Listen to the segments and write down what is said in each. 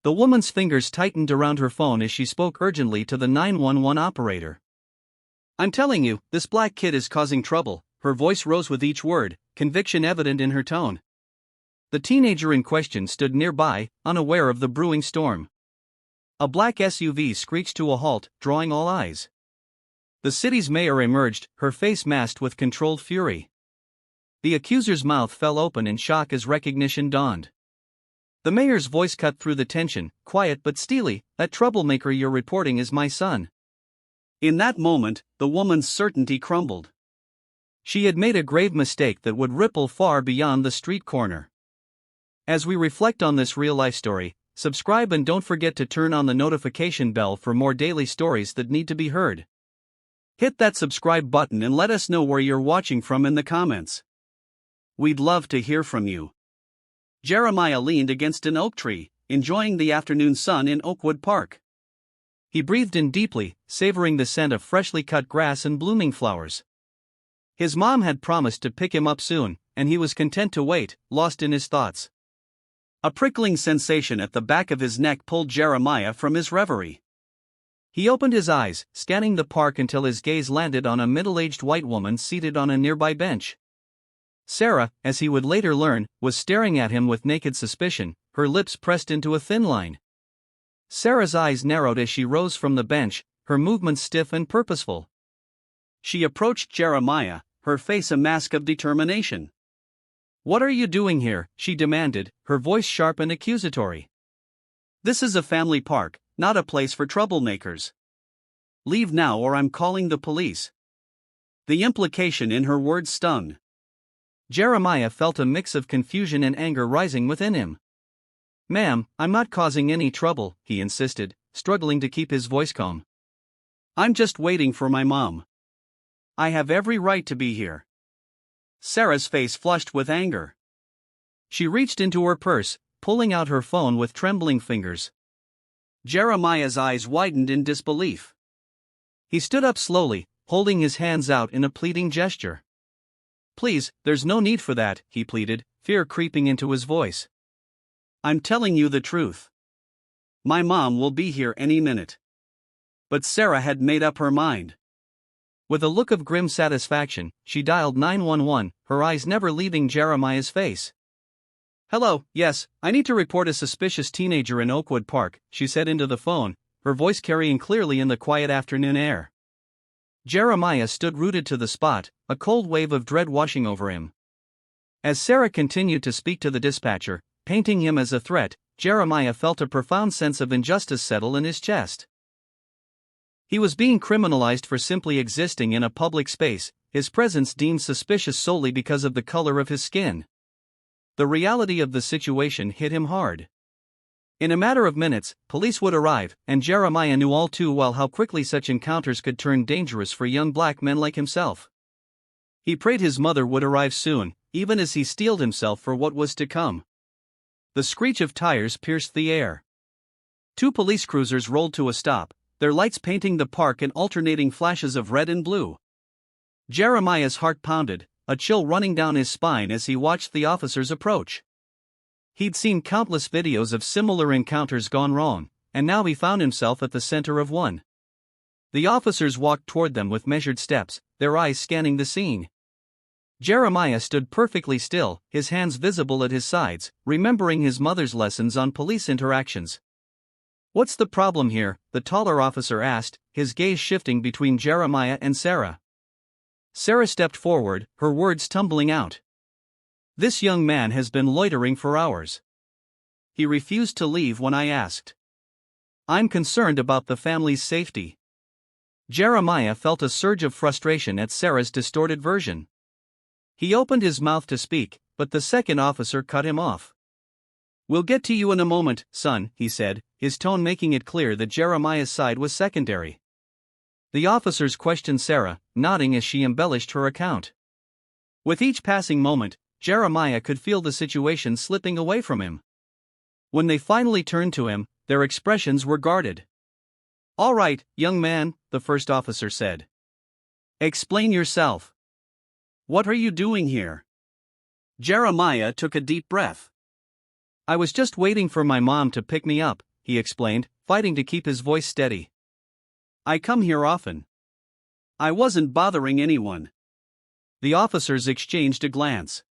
The woman's fingers tightened around her phone as she spoke urgently to the 911 operator. "I'm telling you, this black kid is causing trouble." Her voice rose with each word, conviction evident in her tone. The teenager in question stood nearby, unaware of the brewing storm. A black SUV screeched to a halt, drawing all eyes. The city's mayor emerged, her face masked with controlled fury. The accuser's mouth fell open in shock as recognition dawned. The mayor's voice cut through the tension, quiet but steely. "That troublemaker you're reporting is my son." In that moment, the woman's certainty crumbled. She had made a grave mistake that would ripple far beyond the street corner. As we reflect on this real-life story, subscribe and don't forget to turn on the notification bell for more daily stories that need to be heard. Hit that subscribe button and let us know where you're watching from in the comments. We'd love to hear from you. Jeremiah leaned against an oak tree, enjoying the afternoon sun in Oakwood Park. He breathed in deeply, savoring the scent of freshly cut grass and blooming flowers. His mom had promised to pick him up soon, and he was content to wait, lost in his thoughts. A prickling sensation at the back of his neck pulled Jeremiah from his reverie. He opened his eyes, scanning the park until his gaze landed on a middle-aged white woman seated on a nearby bench. Sarah, as he would later learn, was staring at him with naked suspicion, her lips pressed into a thin line. Sarah's eyes narrowed as she rose from the bench, her movements stiff and purposeful. She approached Jeremiah, her face a mask of determination. "What are you doing here?" she demanded, her voice sharp and accusatory. "This is a family park, not a place for troublemakers. Leave now or I'm calling the police." The implication in her words stung. Jeremiah felt a mix of confusion and anger rising within him. "Ma'am, I'm not causing any trouble," he insisted, struggling to keep his voice calm. "I'm just waiting for my mom. I have every right to be here." Sarah's face flushed with anger. She reached into her purse, pulling out her phone with trembling fingers. Jeremiah's eyes widened in disbelief. He stood up slowly, holding his hands out in a pleading gesture. "Please, there's no need for that," he pleaded, fear creeping into his voice. "I'm telling you the truth. My mom will be here any minute." But Sarah had made up her mind. With a look of grim satisfaction, she dialed 911, her eyes never leaving Jeremiah's face. "Hello, yes, I need to report a suspicious teenager in Oakwood Park," she said into the phone, her voice carrying clearly in the quiet afternoon air. Jeremiah stood rooted to the spot, a cold wave of dread washing over him. As Sarah continued to speak to the dispatcher, painting him as a threat, Jeremiah felt a profound sense of injustice settle in his chest. He was being criminalized for simply existing in a public space, his presence deemed suspicious solely because of the color of his skin. The reality of the situation hit him hard. In a matter of minutes, police would arrive, and Jeremiah knew all too well how quickly such encounters could turn dangerous for young black men like himself. He prayed his mother would arrive soon, even as he steeled himself for what was to come. The screech of tires pierced the air. Two police cruisers rolled to a stop, their lights painting the park in alternating flashes of red and blue. Jeremiah's heart pounded, a chill running down his spine as he watched the officers approach. He'd seen countless videos of similar encounters gone wrong, and now he found himself at the center of one. The officers walked toward them with measured steps, their eyes scanning the scene. Jeremiah stood perfectly still, his hands visible at his sides, remembering his mother's lessons on police interactions. "What's the problem here?" the taller officer asked, his gaze shifting between Jeremiah and Sarah. Sarah stepped forward, her words tumbling out. "This young man has been loitering for hours. He refused to leave when I asked. I'm concerned about the family's safety." Jeremiah felt a surge of frustration at Sarah's distorted version. He opened his mouth to speak, but the second officer cut him off. "We'll get to you in a moment, son," he said, his tone making it clear that Jeremiah's side was secondary. The officers questioned Sarah, nodding as she embellished her account. With each passing moment, Jeremiah could feel the situation slipping away from him. When they finally turned to him, their expressions were guarded. "All right, young man," the first officer said. "Explain yourself. What are you doing here?" Jeremiah took a deep breath. "I was just waiting for my mom to pick me up," he explained, fighting to keep his voice steady. I come here often. I wasn't bothering anyone. The officers exchanged a glance.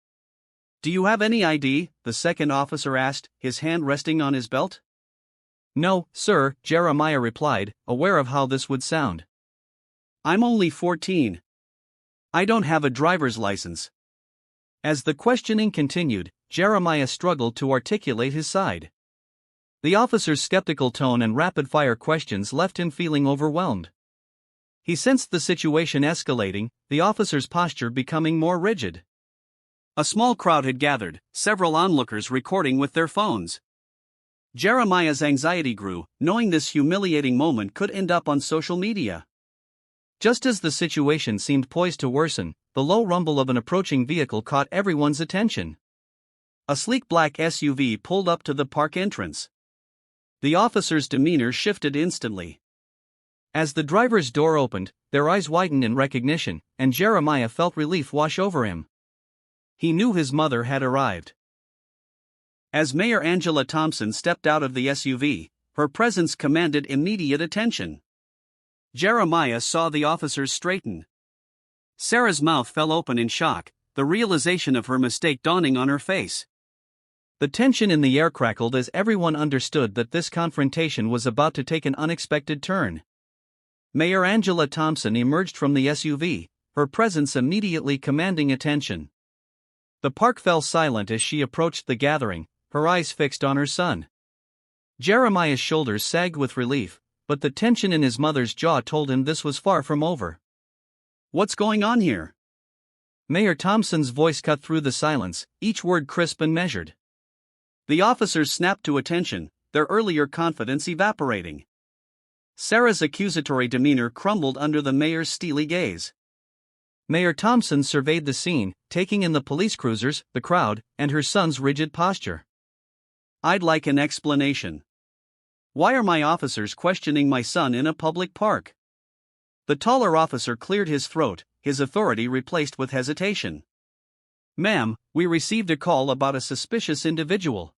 Do you have any ID? The second officer asked, his hand resting on his belt. No, sir, Jeremiah replied, aware of how this would sound. I'm only 14. I don't have a driver's license. As the questioning continued, Jeremiah struggled to articulate his side. The officer's skeptical tone and rapid-fire questions left him feeling overwhelmed. He sensed the situation escalating, the officer's posture becoming more rigid. A small crowd had gathered, several onlookers recording with their phones. Jeremiah's anxiety grew, knowing this humiliating moment could end up on social media. Just as the situation seemed poised to worsen, the low rumble of an approaching vehicle caught everyone's attention. A sleek black SUV pulled up to the park entrance. The officer's demeanor shifted instantly. As the driver's door opened, their eyes widened in recognition, and Jeremiah felt relief wash over him. He knew his mother had arrived. As Mayor Angela Thompson stepped out of the SUV, her presence commanded immediate attention. Jeremiah saw the officers straighten. Sarah's mouth fell open in shock, the realization of her mistake dawning on her face. The tension in the air crackled as everyone understood that this confrontation was about to take an unexpected turn. Mayor Angela Thompson emerged from the SUV, her presence immediately commanding attention. The park fell silent as she approached the gathering, her eyes fixed on her son. Jeremiah's shoulders sagged with relief, but the tension in his mother's jaw told him this was far from over. What's going on here? Mayor Thompson's voice cut through the silence, each word crisp and measured. The officers snapped to attention, their earlier confidence evaporating. Sarah's accusatory demeanor crumbled under the mayor's steely gaze. Mayor Thompson surveyed the scene, taking in the police cruisers, the crowd, and her son's rigid posture. I'd like an explanation. Why are my officers questioning my son in a public park? The taller officer cleared his throat, his authority replaced with hesitation. Ma'am, we received a call about a suspicious individual.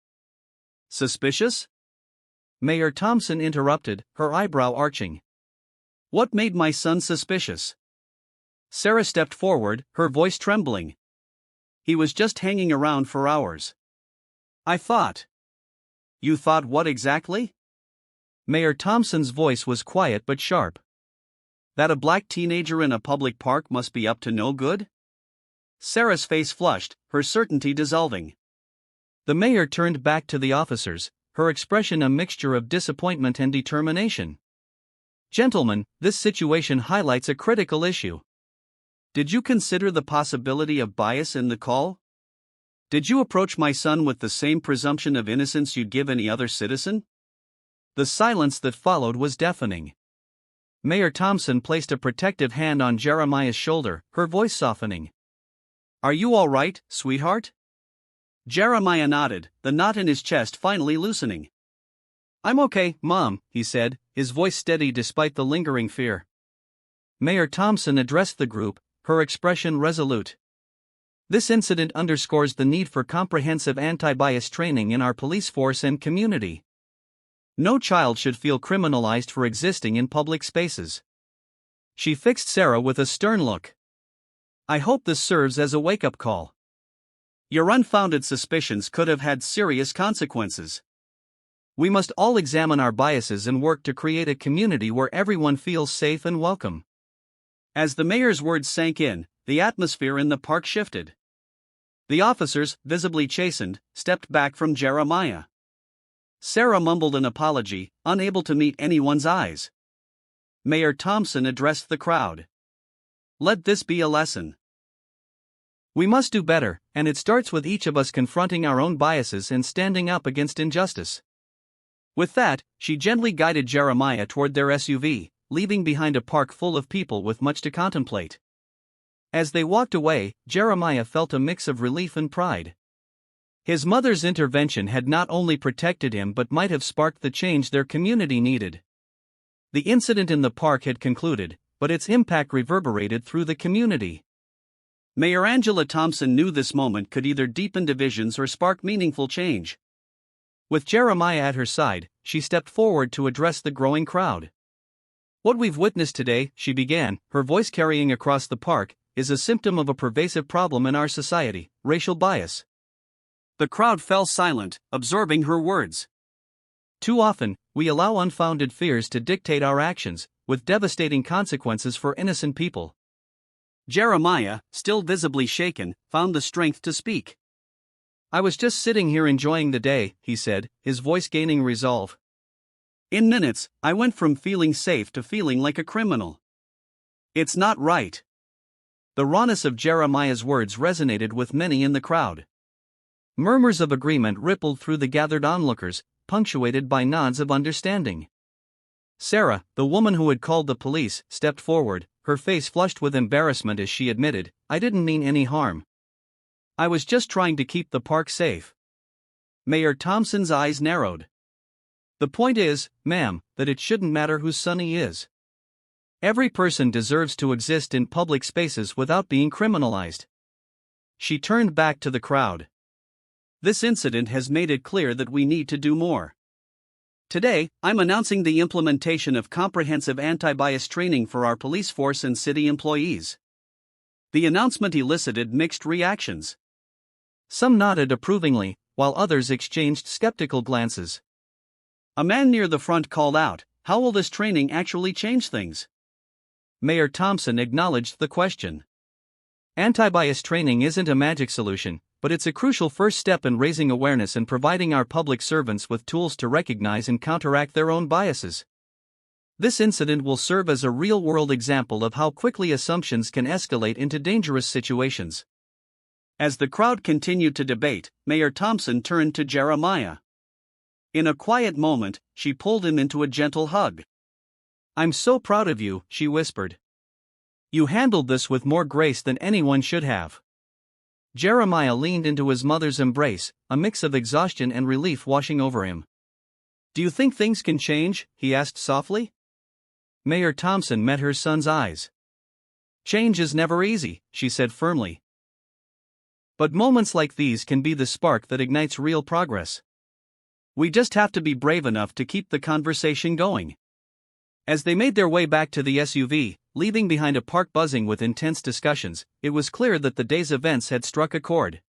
Suspicious? Mayor Thompson interrupted, her eyebrow arching. What made my son suspicious? Sarah stepped forward, her voice trembling. He was just hanging around for hours. I thought. You thought what exactly? Mayor Thompson's voice was quiet but sharp. That a black teenager in a public park must be up to no good? Sarah's face flushed, her certainty dissolving. The mayor turned back to the officers, her expression a mixture of disappointment and determination. Gentlemen, this situation highlights a critical issue. Did you consider the possibility of bias in the call? Did you approach my son with the same presumption of innocence you'd give any other citizen? The silence that followed was deafening. Mayor Thompson placed a protective hand on Jeremiah's shoulder, her voice softening. Are you all right, sweetheart? Jeremiah nodded, the knot in his chest finally loosening. I'm okay, Mom, he said, his voice steady despite the lingering fear. Mayor Thompson addressed the group, her expression resolute. This incident underscores the need for comprehensive anti-bias training in our police force and community. No child should feel criminalized for existing in public spaces. She fixed Sarah with a stern look. I hope this serves as a wake-up call. Your unfounded suspicions could have had serious consequences. We must all examine our biases and work to create a community where everyone feels safe and welcome. As the mayor's words sank in, the atmosphere in the park shifted. The officers, visibly chastened, stepped back from Jeremiah. Sarah mumbled an apology, unable to meet anyone's eyes. Mayor Thompson addressed the crowd. Let this be a lesson. We must do better, and it starts with each of us confronting our own biases and standing up against injustice. With that, she gently guided Jeremiah toward their SUV, leaving behind a park full of people with much to contemplate. As they walked away, Jeremiah felt a mix of relief and pride. His mother's intervention had not only protected him but might have sparked the change their community needed. The incident in the park had concluded, but its impact reverberated through the community. Mayor Angela Thompson knew this moment could either deepen divisions or spark meaningful change. With Jeremiah at her side, she stepped forward to address the growing crowd. What we've witnessed today, she began, her voice carrying across the park, is a symptom of a pervasive problem in our society: racial bias. The crowd fell silent, absorbing her words. Too often, we allow unfounded fears to dictate our actions, with devastating consequences for innocent people. Jeremiah, still visibly shaken, found the strength to speak. I was just sitting here enjoying the day, he said, his voice gaining resolve. In minutes, I went from feeling safe to feeling like a criminal. It's not right. The rawness of Jeremiah's words resonated with many in the crowd. Murmurs of agreement rippled through the gathered onlookers, punctuated by nods of understanding. Sarah, the woman who had called the police, stepped forward, her face flushed with embarrassment as she admitted, I didn't mean any harm. I was just trying to keep the park safe. Mayor Thompson's eyes narrowed. The point is, ma'am, that it shouldn't matter whose son he is. Every person deserves to exist in public spaces without being criminalized. She turned back to the crowd. This incident has made it clear that we need to do more. Today, I'm announcing the implementation of comprehensive anti-bias training for our police force and city employees. The announcement elicited mixed reactions. Some nodded approvingly, while others exchanged skeptical glances. A man near the front called out, "How will this training actually change things?" Mayor Thompson acknowledged the question. Anti-bias training isn't a magic solution, but it's a crucial first step in raising awareness and providing our public servants with tools to recognize and counteract their own biases. This incident will serve as a real-world example of how quickly assumptions can escalate into dangerous situations. As the crowd continued to debate, Mayor Thompson turned to Jeremiah. In a quiet moment, she pulled him into a gentle hug. I'm so proud of you, she whispered. You handled this with more grace than anyone should have. Jeremiah leaned into his mother's embrace, a mix of exhaustion and relief washing over him. Do you think things can change? He asked softly. Mayor Thompson met her son's eyes. Change is never easy, she said firmly. But moments like these can be the spark that ignites real progress. We just have to be brave enough to keep the conversation going. As they made their way back to the SUV, leaving behind a park buzzing with intense discussions, it was clear that the day's events had struck a chord.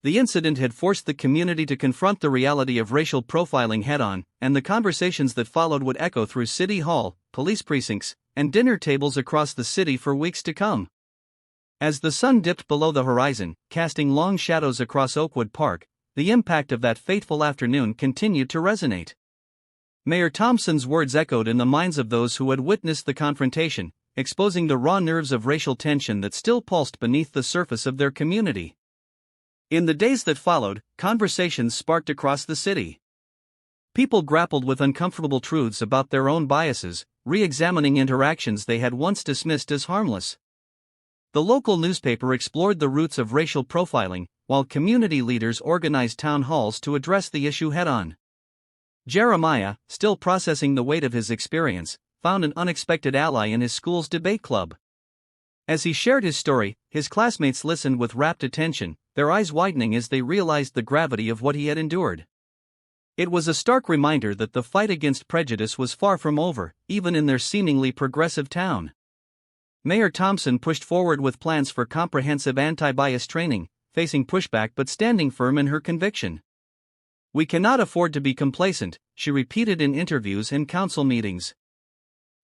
The incident had forced the community to confront the reality of racial profiling head-on, and the conversations that followed would echo through City Hall, police precincts, and dinner tables across the city for weeks to come. As the sun dipped below the horizon, casting long shadows across Oakwood Park, the impact of that fateful afternoon continued to resonate. Mayor Thompson's words echoed in the minds of those who had witnessed the confrontation, exposing the raw nerves of racial tension that still pulsed beneath the surface of their community. In the days that followed, conversations sparked across the city. People grappled with uncomfortable truths about their own biases, re-examining interactions they had once dismissed as harmless. The local newspaper explored the roots of racial profiling, while community leaders organized town halls to address the issue head-on. Jeremiah, still processing the weight of his experience, found an unexpected ally in his school's debate club. As he shared his story, his classmates listened with rapt attention, their eyes widening as they realized the gravity of what he had endured. It was a stark reminder that the fight against prejudice was far from over, even in their seemingly progressive town. Mayor Thompson pushed forward with plans for comprehensive anti-bias training, facing pushback but standing firm in her conviction. We cannot afford to be complacent, she repeated in interviews and council meetings.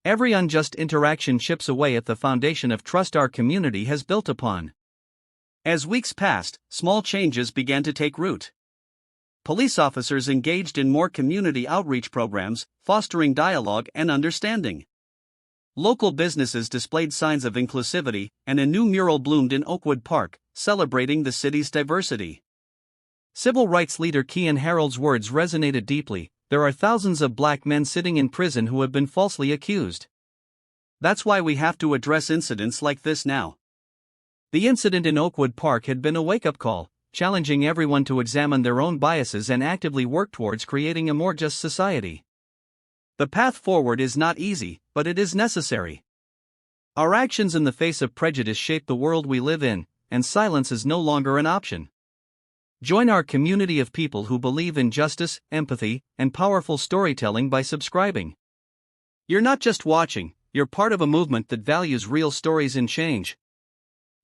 Every unjust interaction chips away at the foundation of trust our community has built upon. As weeks passed, small changes began to take root. Police officers engaged in more community outreach programs, fostering dialogue and understanding. Local businesses displayed signs of inclusivity, and a new mural bloomed in Oakwood Park, celebrating the city's diversity. Civil rights leader Kean Harold's words resonated deeply. There are thousands of black men sitting in prison who have been falsely accused. That's why we have to address incidents like this now. The incident in Oakwood Park had been a wake-up call, challenging everyone to examine their own biases and actively work towards creating a more just society. The path forward is not easy, but it is necessary. Our actions in the face of prejudice shape the world we live in, and silence is no longer an option. Join our community of people who believe in justice, empathy, and powerful storytelling by subscribing. You're not just watching, you're part of a movement that values real stories and change.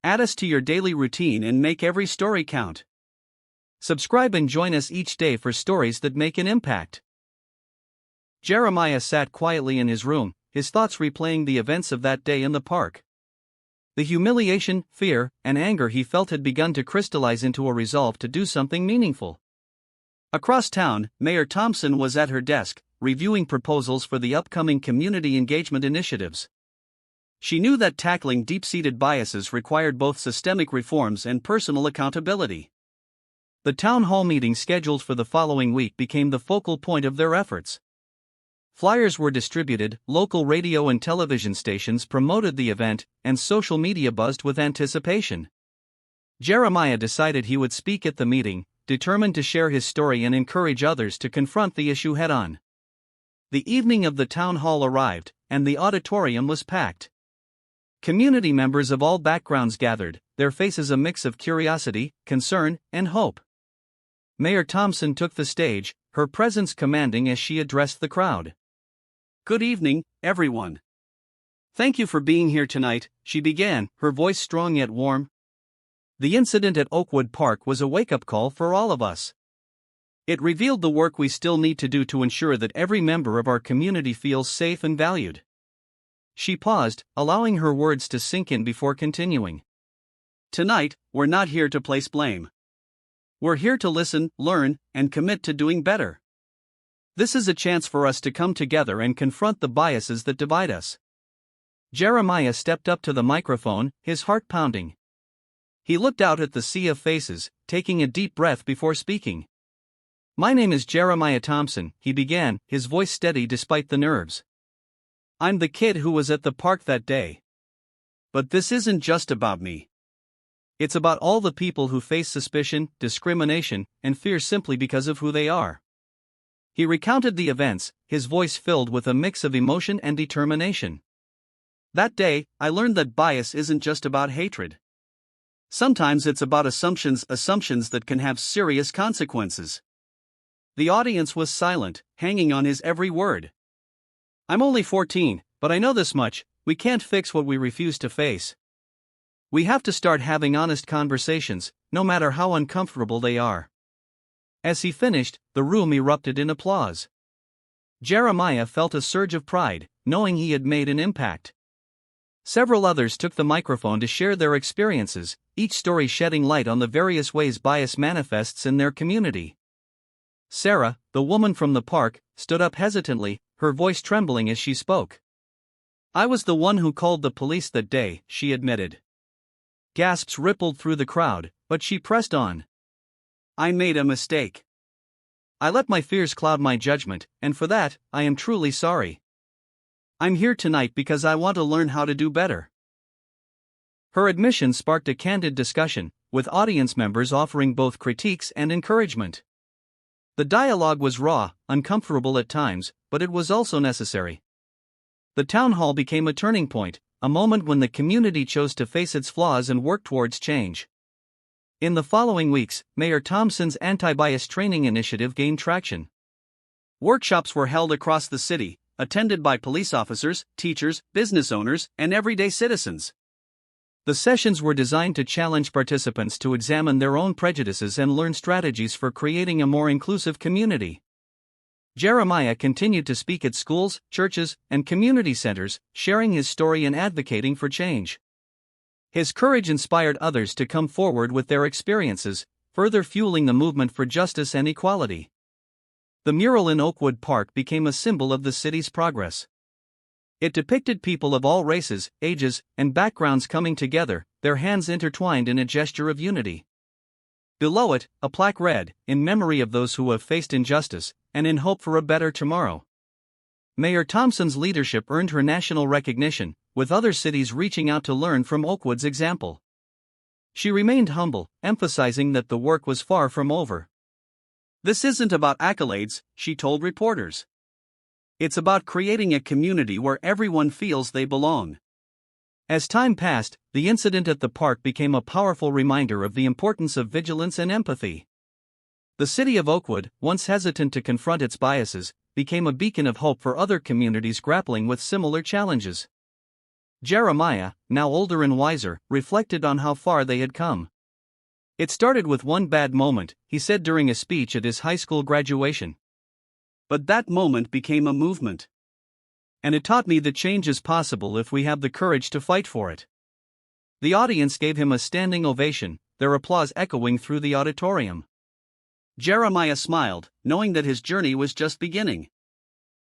Add us to your daily routine and make every story count. Subscribe and join us each day for stories that make an impact. Jeremiah sat quietly in his room, his thoughts replaying the events of that day in the park. The humiliation, fear, and anger he felt had begun to crystallize into a resolve to do something meaningful. Across town, Mayor Thompson was at her desk, reviewing proposals for the upcoming community engagement initiatives. She knew that tackling deep-seated biases required both systemic reforms and personal accountability. The town hall meeting scheduled for the following week became the focal point of their efforts. Flyers were distributed, local radio and television stations promoted the event, and social media buzzed with anticipation. Jeremiah decided he would speak at the meeting, determined to share his story and encourage others to confront the issue head-on. The evening of the town hall arrived, and the auditorium was packed. Community members of all backgrounds gathered, their faces a mix of curiosity, concern, and hope. Mayor Thompson took the stage, her presence commanding as she addressed the crowd. "Good evening, everyone. Thank you for being here tonight," she began, her voice strong yet warm. The incident at Oakwood Park was a wake-up call for all of us. It revealed the work we still need to do to ensure that every member of our community feels safe and valued. She paused, allowing her words to sink in before continuing. "Tonight, we're not here to place blame. We're here to listen, learn, and commit to doing better. This is a chance for us to come together and confront the biases that divide us." Jeremiah stepped up to the microphone, his heart pounding. He looked out at the sea of faces, taking a deep breath before speaking. "My name is Jeremiah Thompson," he began, his voice steady despite the nerves. "I'm the kid who was at the park that day. But this isn't just about me. It's about all the people who face suspicion, discrimination, and fear simply because of who they are." He recounted the events, his voice filled with a mix of emotion and determination. "That day, I learned that bias isn't just about hatred. Sometimes it's about assumptions that can have serious consequences." The audience was silent, hanging on his every word. "I'm only 14, but I know this much: we can't fix what we refuse to face. We have to start having honest conversations, no matter how uncomfortable they are." As he finished, the room erupted in applause. Jeremiah felt a surge of pride, knowing he had made an impact. Several others took the microphone to share their experiences, each story shedding light on the various ways bias manifests in their community. Sarah, the woman from the park, stood up hesitantly, her voice trembling as she spoke. "I was the one who called the police that day," she admitted. Gasps rippled through the crowd, but she pressed on. "I made a mistake. I let my fears cloud my judgment, and for that, I am truly sorry. I'm here tonight because I want to learn how to do better." Her admission sparked a candid discussion, with audience members offering both critiques and encouragement. The dialogue was raw, uncomfortable at times, but it was also necessary. The town hall became a turning point, a moment when the community chose to face its flaws and work towards change. In the following weeks, Mayor Thompson's anti-bias training initiative gained traction. Workshops were held across the city, attended by police officers, teachers, business owners, and everyday citizens. The sessions were designed to challenge participants to examine their own prejudices and learn strategies for creating a more inclusive community. Jeremiah continued to speak at schools, churches, and community centers, sharing his story and advocating for change. His courage inspired others to come forward with their experiences, further fueling the movement for justice and equality. The mural in Oakwood Park became a symbol of the city's progress. It depicted people of all races, ages, and backgrounds coming together, their hands intertwined in a gesture of unity. Below it, a plaque read, "In memory of those who have faced injustice, and in hope for a better tomorrow." Mayor Thompson's leadership earned her national recognition, with other cities reaching out to learn from Oakwood's example. She remained humble, emphasizing that the work was far from over. "This isn't about accolades," she told reporters. "It's about creating a community where everyone feels they belong." As time passed, the incident at the park became a powerful reminder of the importance of vigilance and empathy. The city of Oakwood, once hesitant to confront its biases, became a beacon of hope for other communities grappling with similar challenges. Jeremiah, now older and wiser, reflected on how far they had come. "It started with one bad moment," he said during a speech at his high school graduation. "But that moment became a movement. And it taught me that change is possible if we have the courage to fight for it." The audience gave him a standing ovation, their applause echoing through the auditorium. Jeremiah smiled, knowing that his journey was just beginning.